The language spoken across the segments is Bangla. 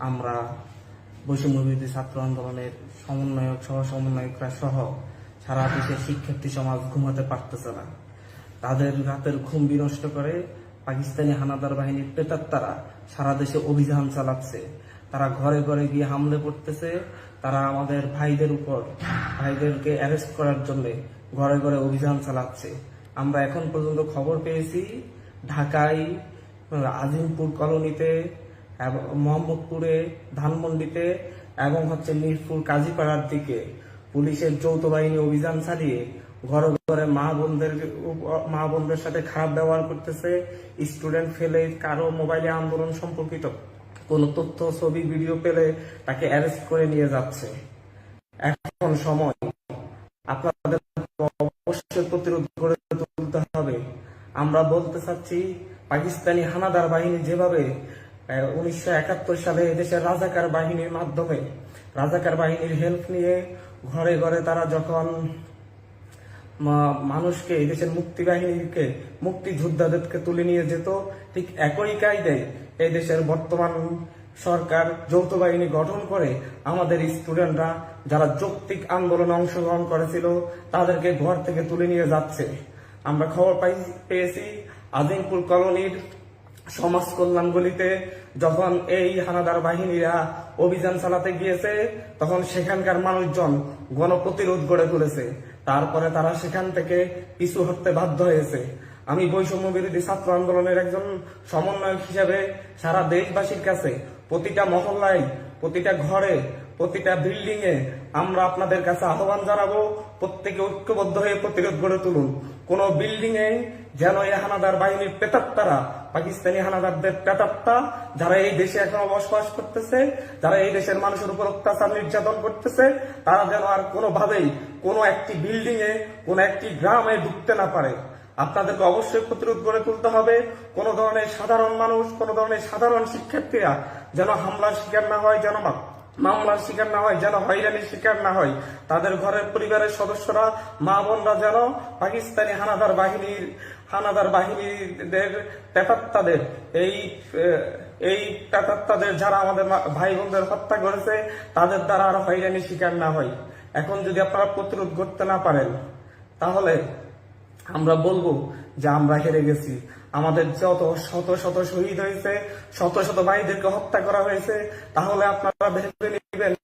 আমরা বৈষম্যবিরোধী ছাত্র আন্দোলনের সমন্বয়ক সহ সমন্বয়করা সহ সারা দেশের শিক্ষার্থী সমাজ ঘুমাতে পারতেছে না। তাদের রাতের ঘুম বিনষ্ট করে পাকিস্তানি হানাদার বাহিনীর প্রেতাত্মারা সারা দেশে অভিযান চালাচ্ছে। তারা ঘরে ঘরে গিয়ে হামলে পড়তেছে। তারা আমাদের ভাইদেরকে অ্যারেস্ট করার জন্য ঘরে ঘরে অভিযান চালাচ্ছে। আমরা এখন পর্যন্ত খবর পেয়েছি ঢাকায় আজিমপুর কলোনিতে, মোহাম্মদপুরে, ধানমন্ডিতে এবং মিরপুর কাজীপাড়ার দিকে পুলিশের যৌথ বাহিনী অভিযান চালিয়ে ঘরে ঘরে মা বোনদের সাথে খারাপ ব্যবহার করতেছে। স্টুডেন্ট ফেলে কারো মোবাইলে আন্দোলন সম্পর্কিত কোন তথ্য, ছবি, ভিডিও পেলে তাকে অ্যারেস্ট করে নিয়ে যাচ্ছে। এখন সময় আপনাদের অবশ্যই প্রতিরোধ করে তুলতে হবে। আমরা বলতে চাচ্ছি, পাকিস্তানি হানাদার বাহিনী যেভাবে 1971 সালে এদেশের রাজাকার বাহিনীর মাধ্যমে, রাজাকার বাহিনীর হেল্প নিয়ে ঘরে ঘরে তারা যখন মানুষকে, এদেশের মুক্তি বাহিনীকে, মুক্তিযোদ্ধাদেরকে তুলে নিয়ে যেত, ঠিক একই কায়দায় এই দেশের বর্তমান সরকার যৌথ বাহিনী গঠন করে আমাদের স্টুডেন্টরা যারা যৌক্তিক আন্দোলনে অংশগ্রহণ করেছিল তাদেরকে ঘর থেকে তুলে নিয়ে যাচ্ছে। আমরা খবর পেয়েছি আজিমপুর কলোনির সমাজ কল্যাণ গলিতে যখন এই হানাদার বাহিনীরা অভিযান চালাতে গিয়েছে তখন সেখানকার মানুষজন গণপ্রতিরোধ গড়ে তুলেছে। তারপরে তারা সেখান থেকে পিছু হটতে বাধ্য হয়েছে। আমি বৈষম্য বিরোধী ছাত্র আন্দোলনের একজন সমন্বয়ক হিসেবে সারা দেশবাসীর কাছে প্রতিটা মহল্লায়, প্রতিটা ঘরে, প্রতিটা বিল্ডিং এ আমরা আপনাদের কাছে আহ্বান জানাবো, প্রত্যেকে ঐক্যবদ্ধ হয়ে প্রতিরোধ গড়ে তুলুন। কোন বিল্ডিং এ যেন এই হানাদার বাহিনীর প্রেতাত্মারা, পাকিস্তানি হানাদারদের প্রেতাত্মা যারা এই দেশে এখনো বসবাস করতেছে, যারা এই দেশের মানুষের উপর অত্যাচার নির্যাতন করতেছে, তারা যেন আর কোনোভাবেই কোনো একটি বিল্ডিং এ, কোনো একটি গ্রামে ঢুকতে না পারে। আপনাদেরকে অবশ্যই প্রতিরোধ গড়ে তুলতে হবে। কোন ধরনের সাধারণ মানুষ, কোন ধরনের সাধারণ শিক্ষার্থীরা যেন হামলার শিকার না হয়, যেন মামলার শিকার না হয়, যেন হয়রানির শিকার না হয়। তাদের ঘরের পরিবারের সদস্যরা, মা বোনরা যেন পাকিস্তানি হানাদার বাহিনীদের প্রেতাত্মাদের, এই প্রেতাত্মাদের যারা আমাদের ভাই বোনদের হত্যা করেছে তাদের দ্বারা আর হয়রানির শিকার না হয়। এখন যদি আপনারা প্রতিরোধ করতে না পারেন তাহলে আমরা বলবো যে আমরা হেরে গেছি। আমাদের যত শত শত শহীদ হয়েছে, শত শত ভাইদেরকে হত্যা করা হয়েছে, তাহলে আপনারা ভেবে নেবেন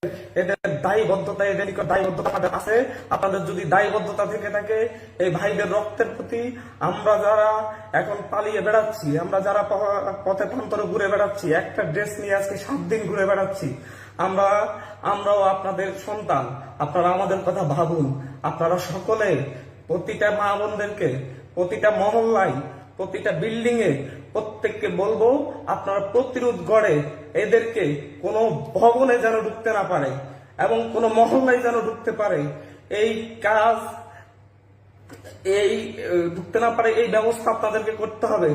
এদের দায়বদ্ধতা, এদের দায়বদ্ধতা আমাদের আছে। আপনাদের যদি দায়বদ্ধতা থেকে থাকে এই ভাইদের রক্তের প্রতি, আমরা যারা এখন পালিয়ে বেড়াচ্ছি, আমরা যারা পথে প্রান্তরে ঘুরে বেড়াচ্ছি, একটা ড্রেস নিয়ে আজকে 7 দিন ঘুরে বেড়াচ্ছি, আমরাও আপনাদের সন্তান। আপনারা আমাদের কথা ভাবুন। আপনারা সকলে প্রতিটা মা বোনদেরকে, প্রতিটা মহল্লায়, প্রতিটা বিল্ডিং এ প্রত্যেককে বলবো আপনারা প্রতিরোধ গড়ে এদেরকে কোনো ভবনে যেন ঢুকতে না পারে এবং কোনো মহল্লায় যেন ঢুকতে পারে, এই কাজ ঢুকতে না পারে, এই ব্যবস্থা আপনাদেরকে করতে হবে।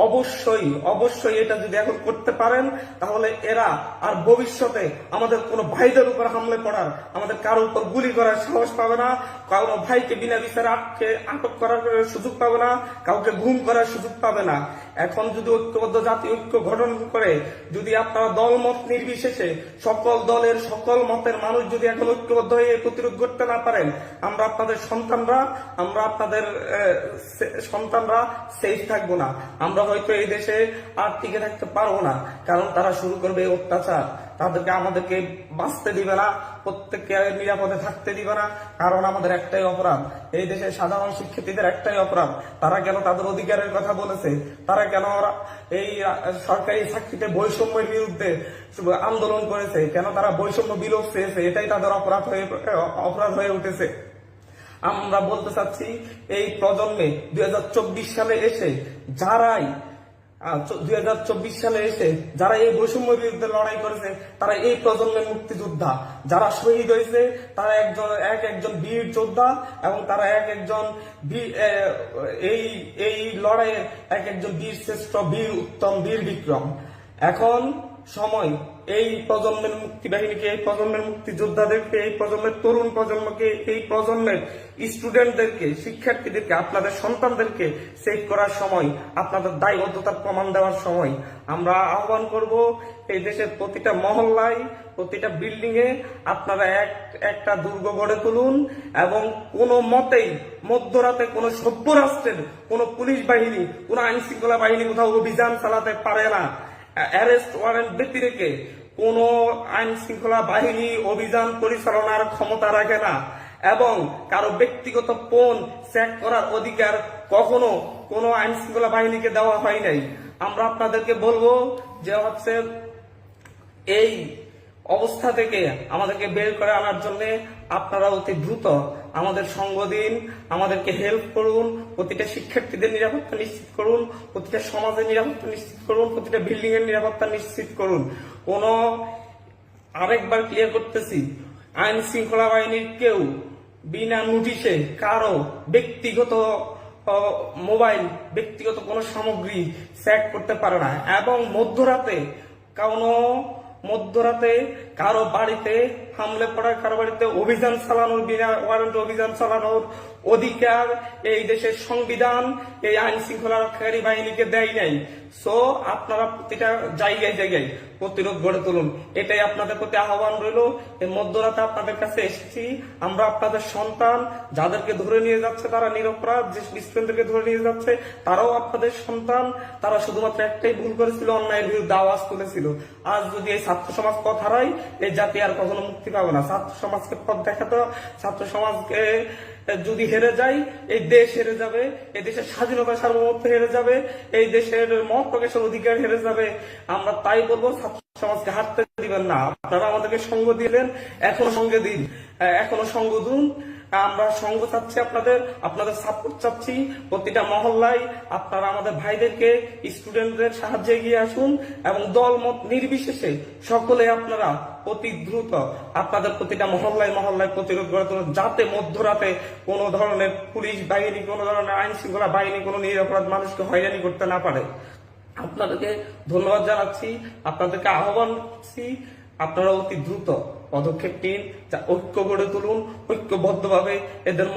অবশ্যই এটা যদি এখন করতে পারেন তাহলে এরা আর ভবিষ্যতে আমাদের কোনো ভাইদের উপর হামলে পড়ার, আমাদের কারোর উপর গুলি করার সাহস পাবে না। কারো ভাইকে বিনা বিচারে আটক করার সুযোগ পাবে না, কাউকে ঘুম করার সুযোগ পাবে না। এখন যদি ঐক্যবদ্ধ জাতি ঐক্য গঠন করে, যদি আপনারা দলমত নির্বিশেষে সকল দলের সকল মতের মানুষ যদি এখন ঐক্যবদ্ধ হয়ে প্রতিরোধ করতে না পারেন, আমরা আপনাদের সন্তানরা সেফ থাকবো না। আমরা হয়তো এই দেশে আর টিকে থাকতে পারবো না, কারণ তারা শুরু করবে অত্যাচার। আমাদেরকে বাঁচতে দিবে না, প্রত্যেককে নিরাপদে থাকতে দিবে না। কারণ আমাদের একটাই অপরাধ, এই দেশের সাধারণ শিক্ষার্থীদের একটাই অপরাধ। তারা কেন তাদের অধিকারের কথা বলেছে, তারা কেন এই সরকারি চাকরিতে বৈষম্যের বিরুদ্ধে আন্দোলন করেছে, কেন তারা বৈষম্য বিলোপ চেয়েছে, এটাই তাদের অপরাধ হয়ে উঠেছে। আমরা বলতে চাচ্ছি এই প্রজন্মে 2024 সালে এসে যারা এই বৈষম্যের বিরুদ্ধে লড়াই করেছে, তারা এই প্রজন্মের মুক্তিযোদ্ধা। যারা শহীদ হয়েছে তারা একজন বীর যোদ্ধা এবং তারা এই লড়াইয়ের একজন বীর শ্রেষ্ঠ, বীর উত্তম, বীর বিক্রম। এখন সময় এই প্রজন্মের মুক্তি বাহিনীকে, এই প্রজন্মের মুক্তিযোদ্ধাদেরকে, এই প্রজন্মের তরুণ প্রজন্মকে, এই প্রজন্মের স্টুডেন্টদেরকে, শিক্ষার্থীদেরকে, আপনাদের সন্তানদেরকে সেভ করার সময়, আপনাদের দায়বদ্ধতার প্রমাণ দেওয়ার সময় আমরা আহ্বান করব এই দেশের প্রতিটা মহল্লায়, প্রতিটা বিল্ডিং এ আপনারা একটা দুর্গ গড়ে তুলুন এবং কোনো মতেই মধ্যরাতে কোনো সভ্য রাষ্ট্রের কোনো পুলিশ বাহিনী, কোনো আইন শৃঙ্খলা বাহিনী কোথাও অভিযান চালাতে পারে না। অ্যারেস্ট ওয়ারেন্ট ব্যক্তি রেখে কোনো আইন শৃঙ্খলা বাহিনী অভিযান পরিচালনার ক্ষমতা রাখে না এবং কারো ব্যক্তিগত ফোন চেক করার অধিকার কখনো কোনো আইন শৃঙ্খলা বাহিনীকে দেওয়া হয় নাই। আমরা আপনাদেরকে বলবো যে হচ্ছে এই অবস্থা থেকে আমাদেরকে বের করে আনার জন্য আপনারা অতি দ্রুত আমাদের সঙ্গ দিন, আমাদেরকে হেল্প করুন, প্রতিটা শিক্ষার্থীদের নিরাপত্তা নিশ্চিত করুন, প্রতিটা সমাজের নিরাপত্তা নিশ্চিত করুন, প্রতিটা বিল্ডিং এর নিরাপত্তা নিশ্চিত করুন। আরেকবার ক্লিয়ার করতেছি, আইন শৃঙ্খলা বাহিনীর কেউ বিনা নোটিশে কারো ব্যক্তিগত মোবাইল, ব্যক্তিগত কোনো সামগ্রী চেক করতে পারে না এবং মধ্যরাতে কারো বাড়িতে হামলে পড়া, কারো বাড়িতে অভিযান চালানোর, বিনা ওয়ারেন্ট অভিযান চালানোর অধিকার এই দেশের সংবিধান এই আইন শৃঙ্খলা রক্ষাকারী বাহিনীকে দেয় নাই। সো আপনারা প্রতিটা জায়গায় জায়গায় প্রতিরোধ গড়ে তুলুন, এটাই আপনাদের প্রতি আহ্বান রইল। এই মধ্যরাতে আপনাদের কাছে এসেছি, আমরা আপনাদের সন্তান, যাদেরকে ধরে নিয়ে যাচ্ছে তারা নিরপরাধ, যে স্টুডেন্টদেরকে ধরে নিয়ে যাচ্ছে তারাও আপনাদের সন্তান। তারা শুধুমাত্র একটাই ভুল করেছিল, অন্যায়ের বিরুদ্ধে আওয়াজ তুলেছিল। আজ যদি এই ছাত্র সমাজ পথ হারায়, এই জাতি আর কখনো মুক্তি পাবে না। ছাত্র সমাজকে পথ দেখাতে, ছাত্র সমাজকে যদি হেরে যায়, এই দেশ হেরে যাবে, এই দেশের স্বাধীনতা সার্বভৌমত্ব হেরে যাবে, এই দেশের মত প্রকাশের অধিকার হেরে যাবে। আমরা তাই বলবো, ছাত্র সমাজকে হারতে দিবেন না। আপনারা আমাদেরকে সঙ্গ দিলেন, এখনো সঙ্গে দিন, এখনো সঙ্গ দিন। আমরা সঙ্গ চাচ্ছি, আপনাদের সাপোর্ট চাচ্ছি। প্রতিটা মহল্লায় আপনারা আমাদের ভাইদেরকে, স্টুডেন্টদের সাহায্যে এগিয়ে আসুন এবং দল মত নির্বিশেষে সকলে আপনারা অতি দ্রুত আপনাদের প্রতিটা মহল্লায় প্রতিরোধ গড়ে তুলুন, যাতে মধ্যরাতে কোনো ধরনের পুলিশ বাহিনী, কোনো ধরনের আইন শৃঙ্খলা বাহিনী কোনো নিরপরাধ মানুষকে হয়রানি করতে না পারে। আপনাদেরকে ধন্যবাদ জানাচ্ছি, আপনাদেরকে আহ্বান করছি, আপনারা অতি দ্রুত পদক্ষেপ নিন, ঐক্য গড়ে তুলুন, ঐক্যবদ্ধভাবে এদের